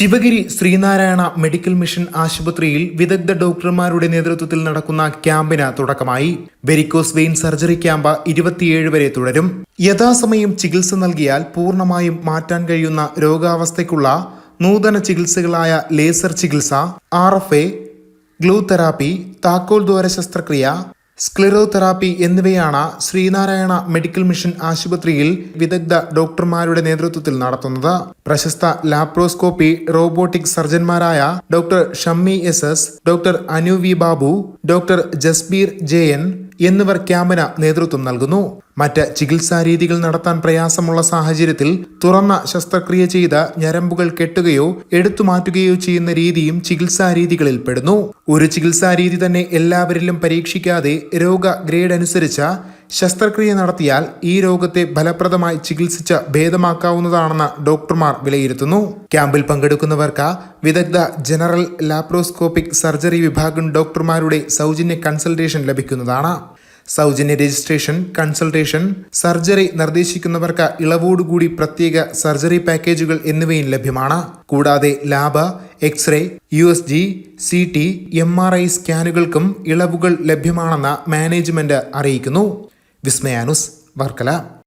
Sivagiri Sreenarayana medical mission ആശുപത്രിയിൽ വിദഗ്ധ ഡോക്ടർമാരുടെ നേതൃത്വത്തിൽ നടക്കുന്ന ക്യാമ്പിന് തുടക്കമായി. വെരിക്കോസ് വെയിൻ സർജറി ക്യാമ്പ് 27 വരെ തുടരും. യഥാസമയം ചികിത്സ നൽകിയാൽ പൂർണ്ണമായും മാറ്റാൻ കഴിയുന്ന രോഗാവസ്ഥയ്ക്കുള്ള നൂതന ചികിത്സകളായ ലേസർ ചികിത്സ, RFA, ഗ്ലൂ തെറാപ്പി, താക്കോൽ ദ്വാര ശസ്ത്രക്രിയ, സ്ക്ലിറോതെറാപ്പി എന്നിവയാണ് ശ്രീനാരായണ മെഡിക്കൽ മിഷൻ ആശുപത്രിയിൽ വിദഗ്ധ ഡോക്ടർമാരുടെ നേതൃത്വത്തിൽ നടത്തുന്നത്. പ്രശസ്ത ലാപ്രോസ്കോപ്പി റോബോട്ടിക് സർജന്മാരായ doctor Shammi SS, doctor Anu V Babu, doctor Jasbir JN എന്നിവർ ക്യാമ്പിന് നേതൃത്വം നൽകുന്നു. മറ്റ് ചികിത്സാ രീതികൾ നടത്താൻ പ്രയാസമുള്ള സാഹചര്യത്തിൽ തുറന്ന ശസ്ത്രക്രിയ ചെയ്ത് ഞരമ്പുകൾ കെട്ടുകയോ എടുത്തുമാറ്റുകയോ ചെയ്യുന്ന രീതിയും ചികിത്സാ രീതികളിൽ പെടുന്നു. ഒരു ചികിത്സാ രീതി തന്നെ എല്ലാവരിലും പരീക്ഷിക്കാതെ രോഗ ഗ്രേഡ് അനുസരിച്ച് ശസ്ത്രക്രിയ നടത്തിയാൽ ഈ രോഗത്തെ ഫലപ്രദമായി ചികിത്സിച്ച് ഭേദമാക്കാവുന്നതാണെന്ന് ഡോക്ടർമാർ വിലയിരുത്തുന്നു. ക്യാമ്പിൽ പങ്കെടുക്കുന്നവർക്ക് വിദഗ്ധ ജനറൽ ലാപ്രോസ്കോപ്പിക് സർജറി വിഭാഗം ഡോക്ടർമാരുടെ സൗജന്യ കൺസൾട്ടേഷൻ ലഭിക്കുന്നതാണ്. സൗജന്യ രജിസ്ട്രേഷൻ, കൺസൾട്ടേഷൻ, സർജറി നിർദ്ദേശിക്കുന്നവർക്ക് ഇളവോടുകൂടി പ്രത്യേക സർജറി പാക്കേജുകൾ എന്നിവയും ലഭ്യമാണ്. കൂടാതെ lab, X-ray, USG, CT, MRI സ്കാനുകൾക്കും ഇളവുകൾ ലഭ്യമാണെന്ന് മാനേജ്മെന്റ് അറിയിക്കുന്നു. വിസ്മയാനുസ്, വർക്കല.